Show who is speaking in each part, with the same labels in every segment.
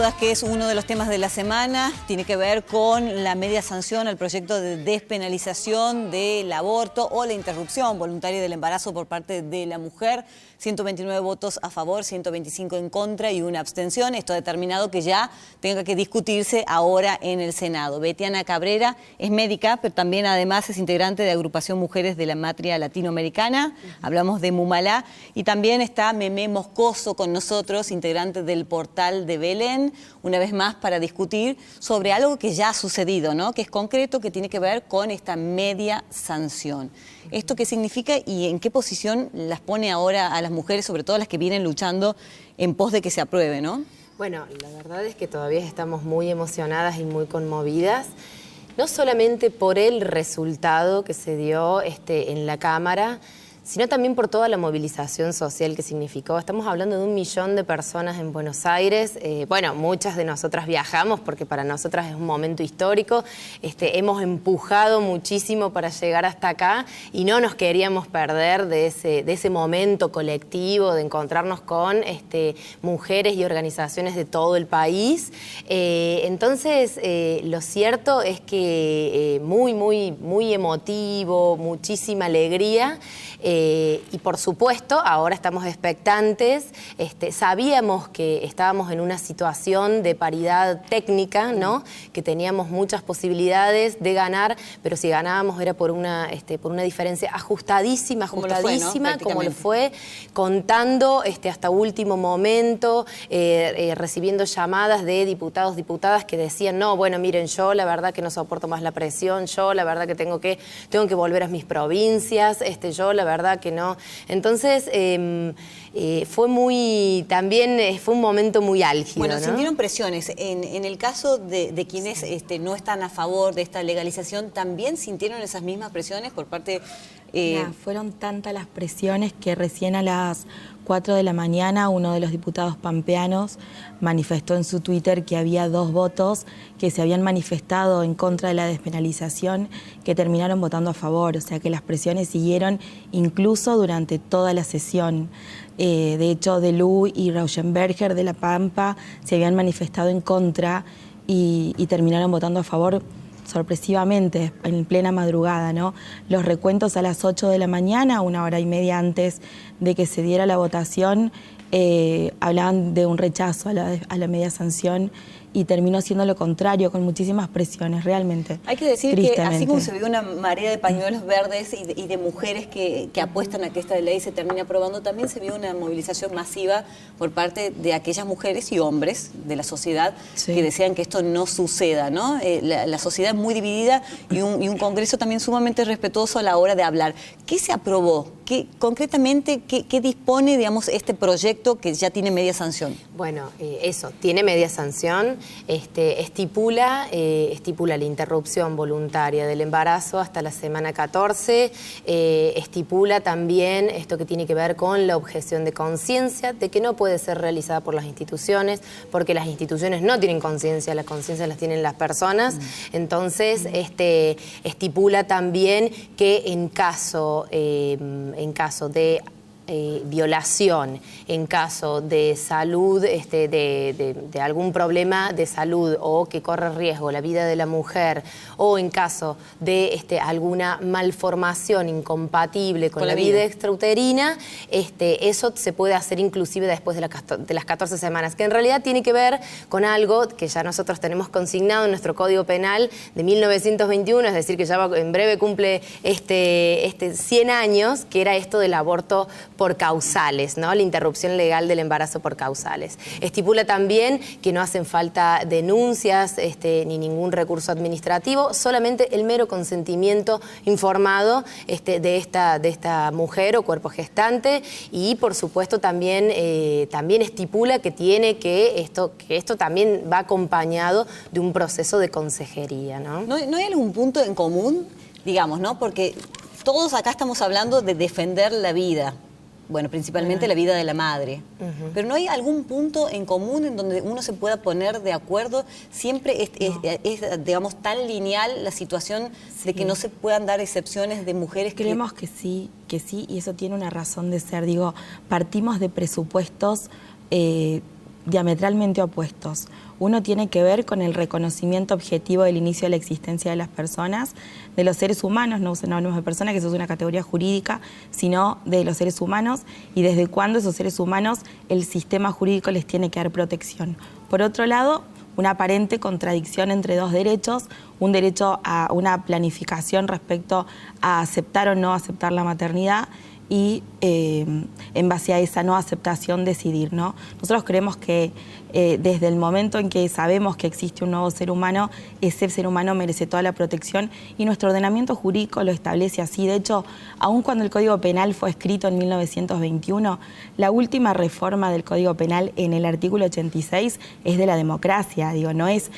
Speaker 1: dudas que es uno de los temas de la semana, tiene que ver con la media sanción al proyecto de despenalización del aborto o la interrupción voluntaria del embarazo por parte de la mujer. 129 votos a favor, 125 en contra y una abstención. Esto ha determinado que ya tenga que discutirse ahora en el Senado. Betiana Cabrera es médica, pero también además es integrante de Agrupación Mujeres de la Matria Latinoamericana. Hablamos de Mumalá. Y también está Memé Moscoso con nosotros, integrante del portal de Belén, una vez más para discutir sobre algo que ya ha sucedido, ¿no? Que es concreto, que tiene que ver con esta media sanción. ¿Esto qué significa y en qué posición las pone ahora a las mujeres, sobre todo las que vienen luchando en pos de que se apruebe, ¿no?
Speaker 2: Bueno, la verdad es que todavía estamos muy emocionadas y muy conmovidas, no solamente por el resultado que se dio en la Cámara, sino también por toda la movilización social que significó. Estamos hablando de 1 millón de personas en Buenos Aires. Bueno, muchas de nosotras viajamos porque para nosotras es un momento histórico. Hemos empujado muchísimo para llegar hasta acá y no nos queríamos perder de ese momento colectivo, de encontrarnos con mujeres y organizaciones de todo el país. Entonces, lo cierto es que muy emotivo, muchísima alegría. Y por supuesto, ahora estamos expectantes. Sabíamos que estábamos en una situación de paridad técnica, ¿no? Que teníamos muchas posibilidades de ganar, pero si ganábamos era por una diferencia ajustadísima, como lo fue, contando hasta último momento, recibiendo llamadas de diputados, diputadas que decían, no, bueno, miren, yo la verdad que no soporto más la presión, yo la verdad que tengo que volver a mis provincias, yo la verdad que no. Entonces, fue un momento muy álgido.
Speaker 1: Bueno,
Speaker 2: ¿no?
Speaker 1: sintieron presiones. En el caso de quienes no están a favor de esta legalización, ¿también sintieron esas mismas presiones por parte...?
Speaker 3: Fueron tantas las presiones que recién a las 4 de la mañana uno de los diputados pampeanos manifestó en su Twitter que había 2 votos que se habían manifestado en contra de la despenalización que terminaron votando a favor, o sea que las presiones siguieron incluso durante toda la sesión. De hecho, Delú y Rauschenberger de La Pampa se habían manifestado en contra y terminaron votando a favor sorpresivamente, en plena madrugada, ¿no? Los recuentos a las 8 de la mañana, 1 hora y media antes de que se diera la votación, hablaban de un rechazo a la media sanción y terminó siendo lo contrario, con muchísimas presiones, realmente.
Speaker 1: Hay que decir que así como se vio una marea de pañuelos verdes y de mujeres que apuestan a que esta ley se termine aprobando, también se vio una movilización masiva por parte de aquellas mujeres y hombres de la sociedad que desean que esto no suceda, ¿no? La sociedad es muy dividida y un Congreso también sumamente respetuoso a la hora de hablar. ¿Qué se aprobó? Concretamente, ¿qué dispone, digamos, este proyecto que ya tiene media sanción?
Speaker 2: Bueno, tiene media sanción. Estipula la interrupción voluntaria del embarazo hasta la semana 14, estipula también esto que tiene que ver con la objeción de conciencia, de que no puede ser realizada por las instituciones, porque las instituciones no tienen conciencia, las conciencias las tienen las personas. Entonces, estipula también que en caso de violación, en caso de salud, de algún problema de salud o que corre riesgo la vida de la mujer, o en caso de alguna malformación incompatible con la vida extrauterina, eso se puede hacer inclusive después de las 14 semanas, que en realidad tiene que ver con algo que ya nosotros tenemos consignado en nuestro Código Penal de 1921, es decir, que ya en breve cumple 100 años, que era esto del aborto por causales, ¿no? La interrupción legal del embarazo por causales. Estipula también que no hacen falta denuncias ni ningún recurso administrativo, solamente el mero consentimiento informado de esta mujer o cuerpo gestante, y por supuesto también estipula que esto también va acompañado de un proceso de consejería, ¿no?
Speaker 1: ¿No hay algún punto en común, digamos, ¿no? Porque todos acá estamos hablando de defender la vida. Bueno, principalmente la vida de la madre. Pero ¿no hay algún punto en común en donde uno se pueda poner de acuerdo? Siempre es digamos, tan lineal la situación de que no se puedan dar excepciones de mujeres que...
Speaker 3: Creemos que sí, y eso tiene una razón de ser. Digo, partimos de presupuestos diametralmente opuestos. Uno tiene que ver con el reconocimiento objetivo del inicio de la existencia de las personas, de los seres humanos, no hablamos de personas, que eso es una categoría jurídica, sino de los seres humanos, y desde cuándo esos seres humanos el sistema jurídico les tiene que dar protección. Por otro lado, una aparente contradicción entre dos derechos, un derecho a una planificación respecto a aceptar o no aceptar la maternidad, y en base a esa no aceptación decidir, ¿no? Nosotros creemos que desde el momento en que sabemos que existe un nuevo ser humano, ese ser humano merece toda la protección y nuestro ordenamiento jurídico lo establece así. De hecho, aun cuando el Código Penal fue escrito en 1921, la última reforma del Código Penal en el artículo 86 es de la democracia, digo, no es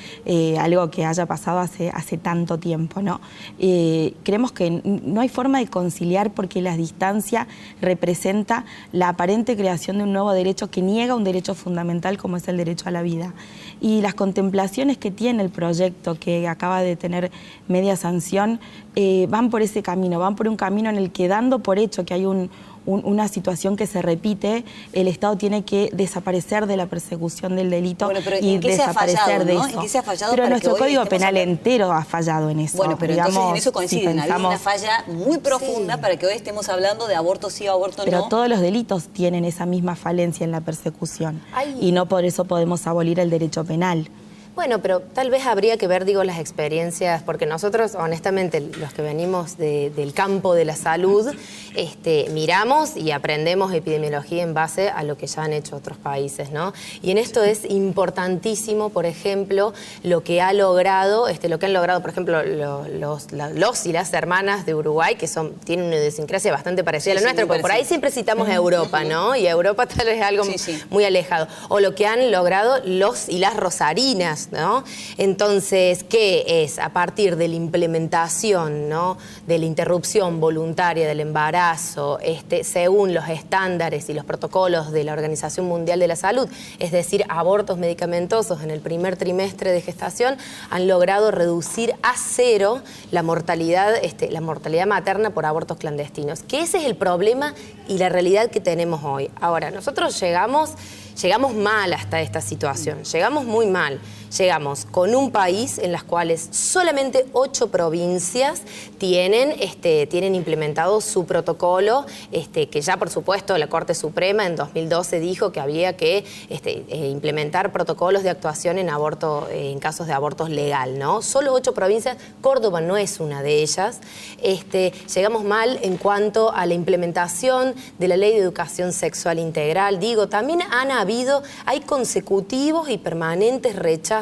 Speaker 3: algo que haya pasado hace tanto tiempo, ¿no? Creemos que no hay forma de conciliar porque la distancia representa la aparente creación de un nuevo derecho que niega un derecho fundamental como es el derecho a la vida. Y las contemplaciones que tiene el proyecto que acaba de tener media sanción van por ese camino, van por un camino en el que, dando por hecho que hay una situación que se repite, el Estado tiene que desaparecer de la persecución del delito y desaparecer de eso.
Speaker 1: ¿En qué se ha fallado?
Speaker 3: Pero nuestro Código Penal entero ha fallado en eso.
Speaker 1: Bueno, pero entonces en eso coinciden. Hay una falla muy profunda para que hoy estemos hablando de aborto sí o aborto no.
Speaker 3: Pero todos los delitos tienen esa misma falencia en la persecución. Y no por eso podemos abolir el derecho penal.
Speaker 2: Bueno, pero tal vez habría que ver, digo, las experiencias, porque nosotros, honestamente, los que venimos del campo de la salud, miramos y aprendemos epidemiología en base a lo que ya han hecho otros países, ¿no? Y en esto es importantísimo, por ejemplo, lo que han logrado, por ejemplo, los y las hermanas de Uruguay, que tienen una idiosincrasia bastante parecida a la nuestra, porque por ahí siempre citamos a Europa, ¿no? Y a Europa tal vez es algo muy alejado. O lo que han logrado los y las rosarinas, ¿no? Entonces, ¿qué es? A partir de la implementación, ¿no?, de la interrupción voluntaria del embarazo, según los estándares y los protocolos de la Organización Mundial de la Salud, es decir, abortos medicamentosos en el primer trimestre de gestación, han logrado reducir a cero la mortalidad materna por abortos clandestinos. Que ese es el problema y la realidad que tenemos hoy. Ahora, nosotros llegamos mal hasta esta situación, llegamos muy mal. Llegamos con un país en las cuales solamente 8 provincias tienen implementado su protocolo, que ya por supuesto la Corte Suprema en 2012 dijo que había que implementar protocolos de actuación en casos de abortos legal, ¿no? Solo 8 provincias, Córdoba no es una de ellas. Llegamos mal en cuanto a la implementación de la Ley de Educación Sexual Integral. Digo, también hay consecutivos y permanentes rechazos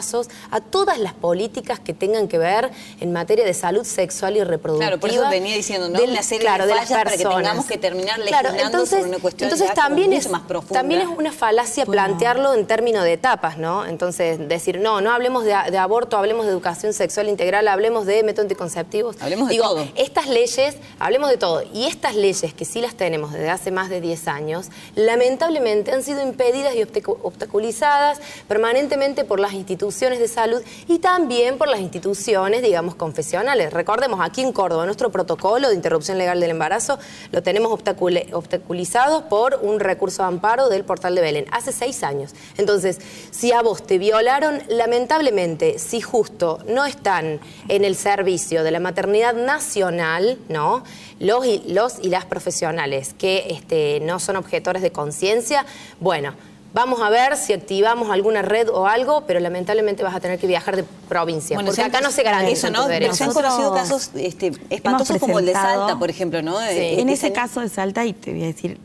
Speaker 2: a todas las políticas que tengan que ver en materia de salud sexual y reproductiva. Claro,
Speaker 1: por eso venía diciendo, ¿no? Una serie de fallas para que tengamos que terminar legislando sobre una cuestión mucho más profunda.
Speaker 2: También es una falacia plantearlo en términos de etapas, ¿no? Entonces, decir, no hablemos de aborto, hablemos de educación sexual integral, hablemos de métodos anticonceptivos.
Speaker 1: Hablemos de todo.
Speaker 2: Estas leyes, hablemos de todo. Y estas leyes, que sí las tenemos desde hace más de 10 años, lamentablemente han sido impedidas y obstaculizadas permanentemente por las instituciones de salud y también por las instituciones, digamos, confesionales. Recordemos, aquí en Córdoba, nuestro protocolo de interrupción legal del embarazo lo tenemos obstaculizado por un recurso de amparo del Portal de Belén, hace 6 años. Entonces, si a vos te violaron, lamentablemente, si justo no están en el servicio de la maternidad nacional, ¿no?, los y las profesionales que no son objetores de conciencia, bueno, vamos a ver si activamos alguna red o algo, pero lamentablemente vas a tener que viajar de provincia, porque acá no se garantiza
Speaker 1: eso, ¿no? Pero se han conocido casos espantosos como el de Salta, por ejemplo, ¿no?
Speaker 3: Sí. En ese caso de Salta, y te voy a decir,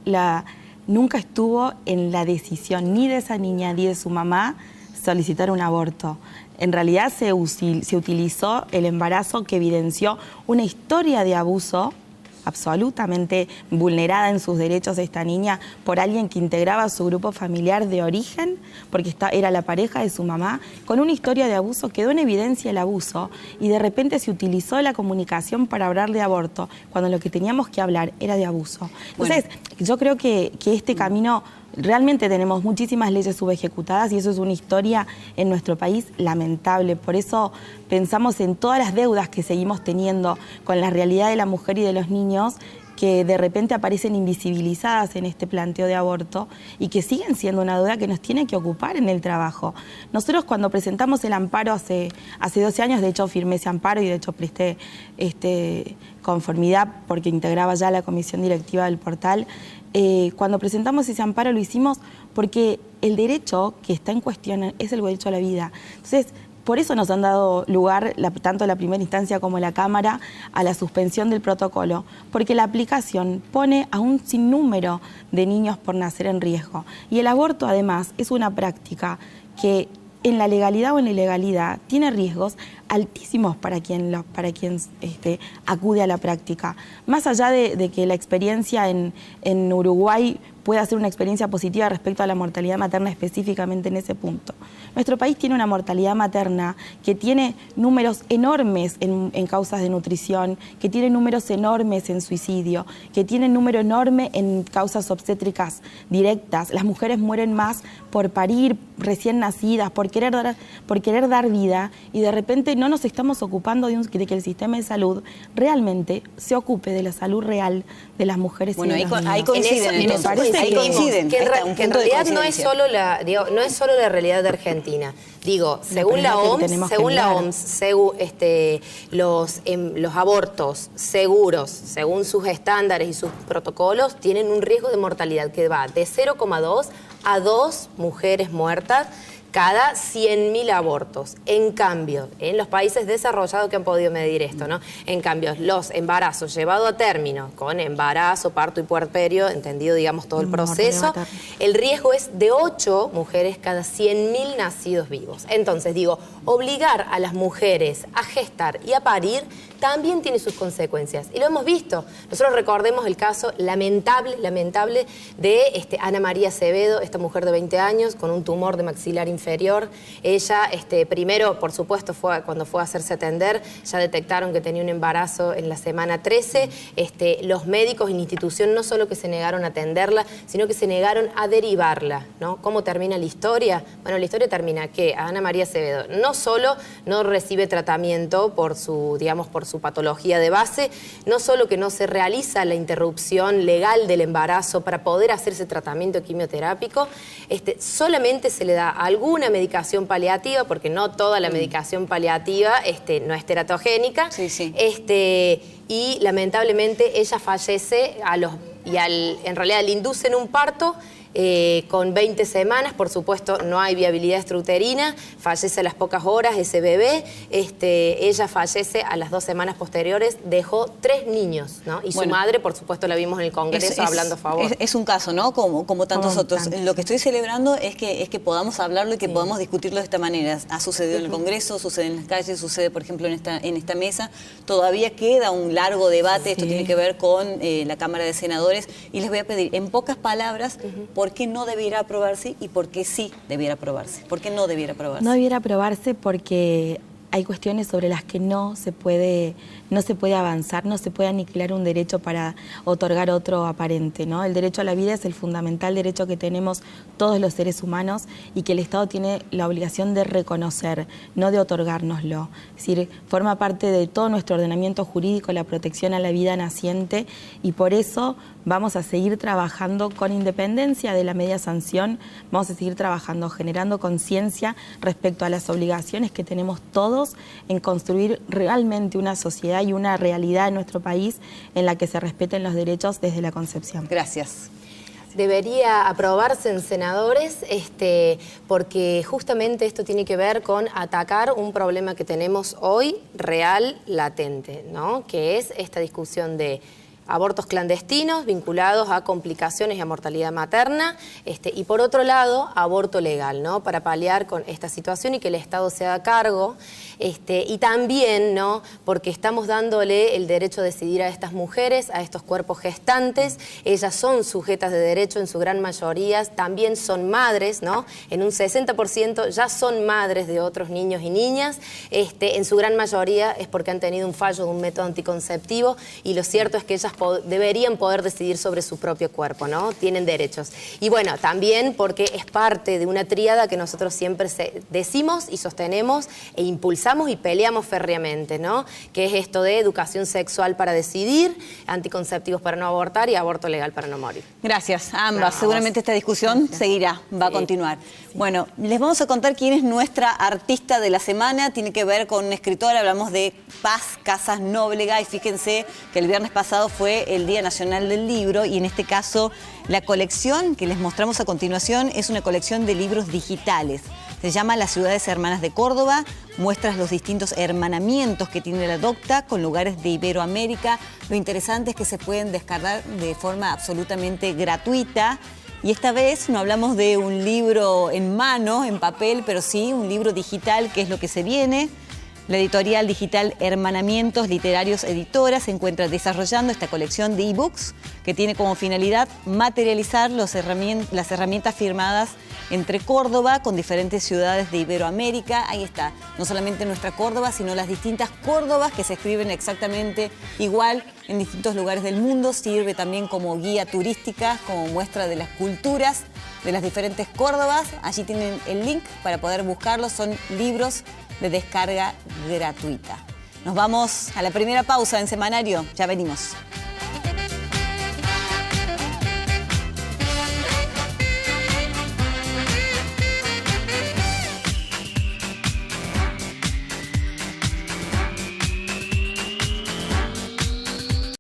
Speaker 3: nunca estuvo en la decisión ni de esa niña ni de su mamá solicitar un aborto. En realidad se utilizó el embarazo que evidenció una historia de abuso absolutamente vulnerada en sus derechos esta niña por alguien que integraba su grupo familiar de origen, porque era la pareja de su mamá, con una historia de abuso. Quedó en evidencia el abuso y de repente se utilizó la comunicación para hablar de aborto, cuando lo que teníamos que hablar era de abuso. Entonces, yo creo que este camino... Realmente tenemos muchísimas leyes subejecutadas y eso es una historia en nuestro país lamentable. Por eso pensamos en todas las deudas que seguimos teniendo con la realidad de la mujer y de los niños, que de repente aparecen invisibilizadas en este planteo de aborto y que siguen siendo una duda que nos tiene que ocupar en el trabajo. Nosotros cuando presentamos el amparo hace 12 años, de hecho firmé ese amparo y de hecho presté conformidad porque integraba ya la comisión directiva del portal. Cuando presentamos ese amparo lo hicimos porque el derecho que está en cuestión es el derecho a la vida. Entonces, por eso nos han dado lugar, tanto la primera instancia como la Cámara, a la suspensión del protocolo, porque la aplicación pone a un sinnúmero de niños por nacer en riesgo. Y el aborto, además, es una práctica que en la legalidad o en la ilegalidad tiene riesgos altísimos para quien acude a la práctica. Más allá de que la experiencia en Uruguay pueda ser una experiencia positiva respecto a la mortalidad materna específicamente en ese punto. Nuestro país tiene una mortalidad materna que tiene números enormes en causas de nutrición, que tiene números enormes en suicidio, que tiene un número enorme en causas obstétricas directas. Las mujeres mueren más por parir recién nacidas, por querer dar vida, y de repente no nos estamos ocupando de que el sistema de salud realmente se ocupe de la salud real de las mujeres y de los niños.
Speaker 1: Ahí coinciden,
Speaker 2: ahí coinciden. Que en realidad no es solo la realidad de Argentina. Digo, según la OMS, los abortos seguros, según sus estándares y sus protocolos, tienen un riesgo de mortalidad que va de 0,2 a 2 mujeres muertas cada 100.000 abortos. En cambio, en los países desarrollados que han podido medir esto, ¿no? En cambio, los embarazos llevados a término, con embarazo, parto y puerperio, entendido, digamos, todo el proceso, el riesgo es de 8 mujeres cada 100.000 nacidos vivos. Entonces, digo, obligar a las mujeres a gestar y a parir también tiene sus consecuencias. Y lo hemos visto. Nosotros recordemos el caso lamentable de Ana María Acevedo, esta mujer de 20 años con un tumor de maxilar inferior. Ella, primero, por supuesto, cuando fue a hacerse atender, ya detectaron que tenía un embarazo en la semana 13. Los médicos en la institución no solo que se negaron a atenderla, sino que se negaron a derivarla, ¿no? ¿Cómo termina la historia? Bueno, la historia termina que a Ana María Acevedo no solo no recibe tratamiento por su patología de base, no solo que no se realiza la interrupción legal del embarazo para poder hacerse tratamiento quimioterápico, solamente se le da alguna medicación paliativa, porque no toda la medicación paliativa no es teratogénica, y lamentablemente ella fallece en realidad le inducen un parto con 20 semanas, por supuesto no hay viabilidad extrauterina, fallece a las pocas horas ese bebé, ella fallece a las 2 semanas posteriores, dejó 3 niños, ¿no? Y su madre, por supuesto, la vimos en el Congreso hablando a favor.
Speaker 1: Es un caso, ¿no? Como tantos otros. Lo que estoy celebrando es que podamos hablarlo y que podamos discutirlo de esta manera. Ha sucedido en el Congreso, sucede en las calles, sucede, por ejemplo, en esta mesa. Todavía queda un largo debate, esto tiene que ver con la Cámara de Senadores, y les voy a pedir, en pocas palabras, ¿por qué no debiera aprobarse y por qué sí debiera aprobarse? ¿Por qué no debiera aprobarse?
Speaker 3: No debiera aprobarse porque hay cuestiones sobre las que no se puede avanzar, no se puede aniquilar un derecho para otorgar otro aparente, ¿no? El derecho a la vida es el fundamental derecho que tenemos todos los seres humanos y que el Estado tiene la obligación de reconocer, no de otorgárnoslo. Es decir, forma parte de todo nuestro ordenamiento jurídico la protección a la vida naciente, y por eso vamos a seguir trabajando con independencia de la media sanción, vamos a seguir trabajando, generando conciencia respecto a las obligaciones que tenemos todos en construir realmente una sociedad y una realidad en nuestro país en la que se respeten los derechos desde la concepción.
Speaker 1: Gracias.
Speaker 2: Debería aprobarse en senadores porque justamente esto tiene que ver con atacar un problema que tenemos hoy real, latente, ¿no? Que es esta discusión de abortos clandestinos vinculados a complicaciones y a mortalidad materna, y por otro lado, aborto legal, ¿no? Para paliar con esta situación y que el Estado se haga cargo, y también, ¿no? Porque estamos dándole el derecho a decidir a estas mujeres, a estos cuerpos gestantes. Ellas son sujetas de derecho en su gran mayoría, también son madres, ¿no? En un 60% ya son madres de otros niños y niñas, en su gran mayoría es porque han tenido un fallo de un método anticonceptivo, y lo cierto es que ellas deberían poder decidir sobre su propio cuerpo, ¿no? Tienen derechos. Y bueno, también porque es parte de una tríada que nosotros siempre decimos y sostenemos e impulsamos y peleamos férreamente, ¿no? Que es esto de educación sexual para decidir, anticonceptivos para no abortar y aborto legal para no morir.
Speaker 1: Gracias a ambas. Seguramente esta discusión seguirá, va a continuar. Bueno, les vamos a contar quién es nuestra artista de la semana. Tiene que ver con una escritora, hablamos de Paz Casas Nóbrega, y fíjense que el viernes pasado fue el Día Nacional del Libro, y en este caso la colección que les mostramos a continuación es una colección de libros digitales. Se llama Las Ciudades Hermanas de Córdoba, muestras los distintos hermanamientos que tiene la docta con lugares de Iberoamérica. Lo interesante es que se pueden descargar de forma absolutamente gratuita. Y esta vez no hablamos de un libro en mano, en papel, pero sí un libro digital, que es lo que se viene. La editorial digital Hermanamientos Literarios Editora se encuentra desarrollando esta colección de ebooks que tiene como finalidad materializar las herramientas firmadas entre Córdoba con diferentes ciudades de Iberoamérica. Ahí está, no solamente nuestra Córdoba, sino las distintas Córdobas que se escriben exactamente igual en distintos lugares del mundo. Sirve también como guía turística, como muestra de las culturas de las diferentes Córdobas. Allí tienen el link para poder buscarlos, son libros de descarga gratuita. Nos vamos a la primera pausa en Semanario, ya venimos.